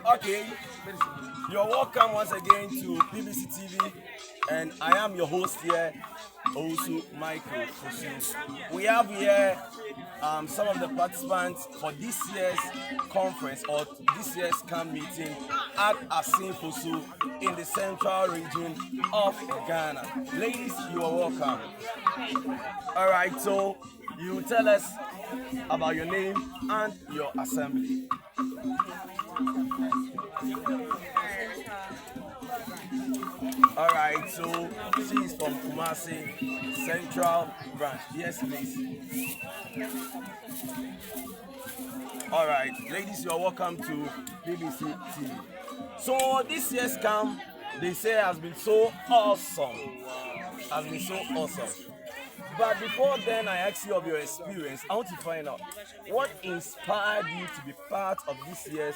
Okay, you're welcome once again to BBC TV, and I am your host here, also Michael Fosu. We have here some of the participants for this year's conference or this year's camp meeting at ASSIN FOSU in the central region of Ghana. Ladies, you are welcome. All right, so you tell us about your name and your assembly. All right, so she's from Kumasi Central Branch. Yes, please. All right, ladies, you are welcome to BBC TV. So this year's camp, they say, has been so awesome. Has been so awesome. But before then, I ask you of your experience. I want to find out what inspired you to be part of this year's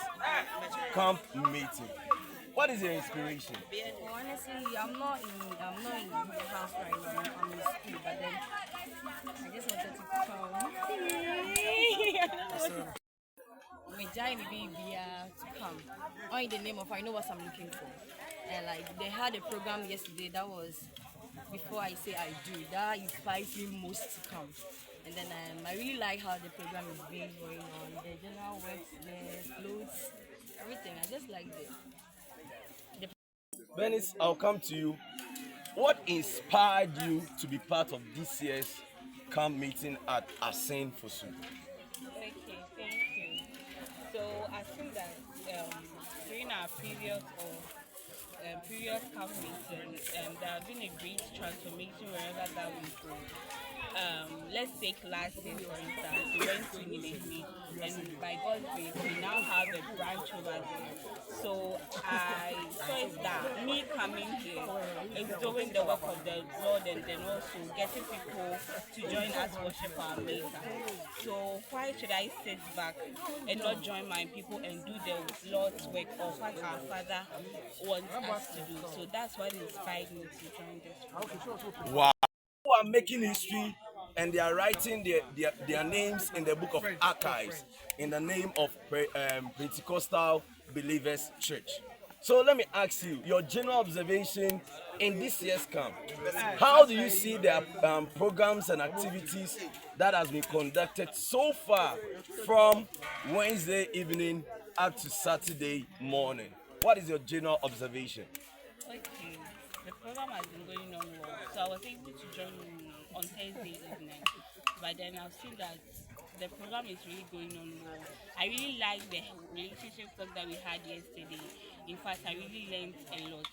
camp meeting. What is your inspiration? Honestly, I'm not in the house right now. I'm in school, but then I just wanted to come. My giant baby to come. Or in the name of I know what I'm looking for. And like they had a program yesterday that was before I say I do. That inspires me most to come. And then I really like how the program is being going on. The general works, the clothes, everything. I just like it. Bernice, I'll come to you. What inspired you to be part of this year's camp meeting at ASSIN FOSU? Okay, thank you. So I think that during our previous camp meeting, there has been a great transformation wherever that we go. Let's take last year for instance. We went to Nimesi, and by God's grace, we now have a branch over there. So I saw it that me coming here is doing the work of the Lord, and then also getting people to join us worship our Maker. So why should I sit back and not join my people and do the Lord's work of what our Father wants us to do? So that's what inspired me to join this program. Wow. Who are making history and they are writing their names in the book of archives in the name of Pentecostal Believers Church. So let me ask you, your general observation in this year's camp. How do you see their programs and activities that has been conducted so far from Wednesday evening up to Saturday morning? What is your general observation? Okay, the program has been going on well, so I was able to join on Thursday evening, but then I've seen that the program is really going on well. I really like the relationship talk that we had yesterday. In fact, I really learned a lot.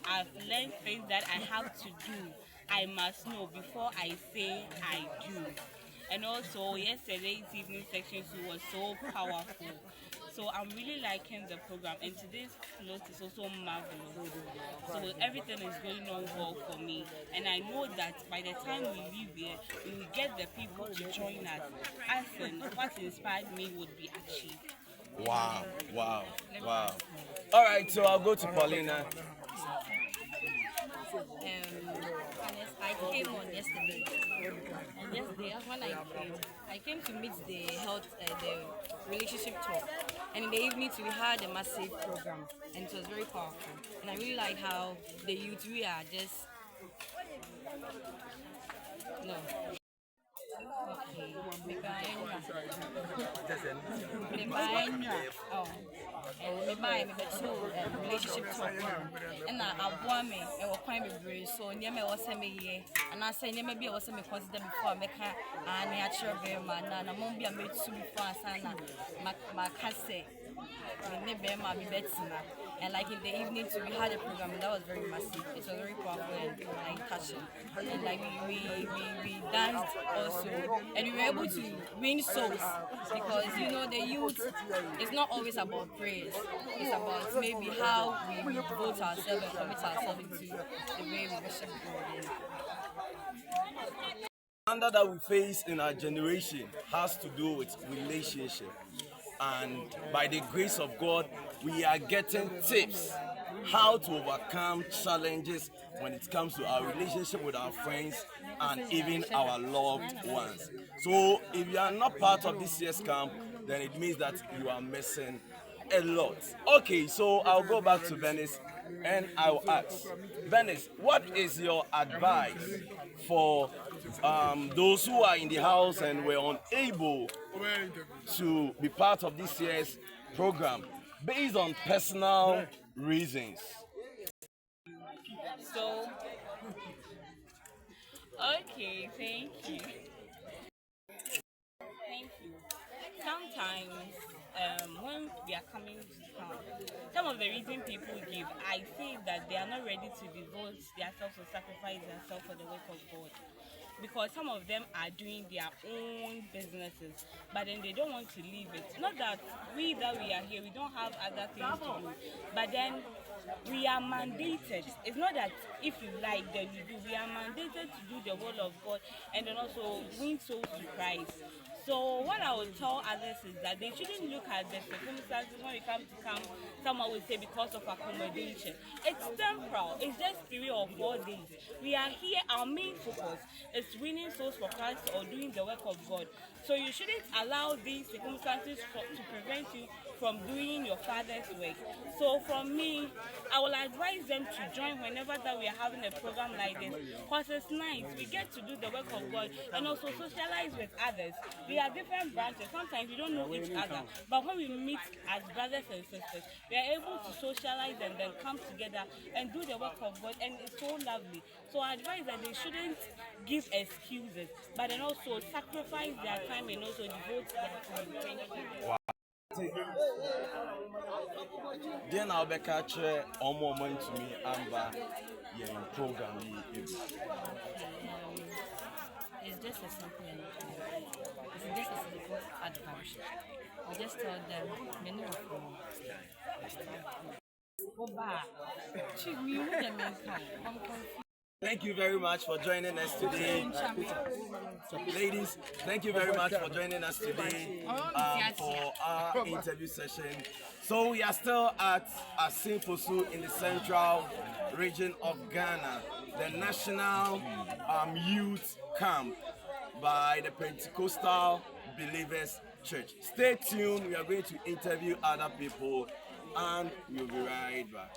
I've learned things that I have to do, I must know before I say I do. And also yesterday's evening section 2 was so powerful. So I'm really liking the program, and today's float is also marvelous. So everything is going on well for me, and I know that by the time we leave here, we will get the people to join us. As in, what inspired me would be achieved. Wow, wow, wow. All right, so I'll go to Paulina. I came on yesterday, and yesterday when I came to meet the the relationship talk, and in the evening we had a massive program, and it was very powerful. And I really like how the youth we are just no. Okay, oh, and my relationship talk, and I want me, and we're quite brave. So near me was me, and I say near me was me consider before I make a natural very man, and I won't be a made to before Sana, my cousin, and never my better. And like in the evening too, we had a program and that was very massive. It was very powerful and like touching. And like we danced also, and we were able to win souls because you know the youth is not always about praise. It's about maybe how we devote ourselves and commit ourselves into the way we worship God. Standard that we face in our generation has to do with relationship. And by the grace of God, we are getting tips how to overcome challenges when it comes to our relationship with our friends and even our loved ones. So if you are not part of this year's camp, then it means that you are missing a lot. Okay, so I'll go back to Bernice and I will ask, Bernice, what is your advice for those who are in the house and were unable to be part of this year's program based on personal reasons? So, okay, thank you. Thank you. Sometimes, when we are coming to town, some of the reason people give, I think that they are not ready to devote themselves or sacrifice themselves for the work of God. Because some of them are doing their own businesses, but then they don't want to leave it. Not that we are here, we don't have other things to do, but then we are mandated. It's not that if you like, then you do. We are mandated to do the will of God and then also win souls to Christ. So what I would tell others is that they shouldn't look at the circumstances when we come to camp. Someone will say because of accommodation. It's temporal. It's just 3 or 4 days. We are here. Our main focus is winning souls for Christ or doing the work of God. So you shouldn't allow these circumstances to prevent you from doing your Father's work. So from me, I will advise them to join whenever that we are having a program like this, because it's nice. We get to do the work of God and also socialize with others. We are different branches. Sometimes we don't know each other, but when we meet as brothers and sisters, we are able to socialize and then come together and do the work of God, and it's so lovely. So I advise that they shouldn't give excuses, but then also sacrifice their time and also devote their time. Thank you. Then I'll be catching on more money to me and yeah, in program. It's just a simple and it's just a simple advice. I just tell them many of them go back. Chief, you know the main time. I'm confused. Thank you very much for joining us today. Ladies, thank you very much for joining us today for our interview session. So we are still at ASSIN FOSU in the central region of Ghana, the National Youth Camp by the Pentecostal Believers Church. Stay tuned, we are going to interview other people and we'll be right back.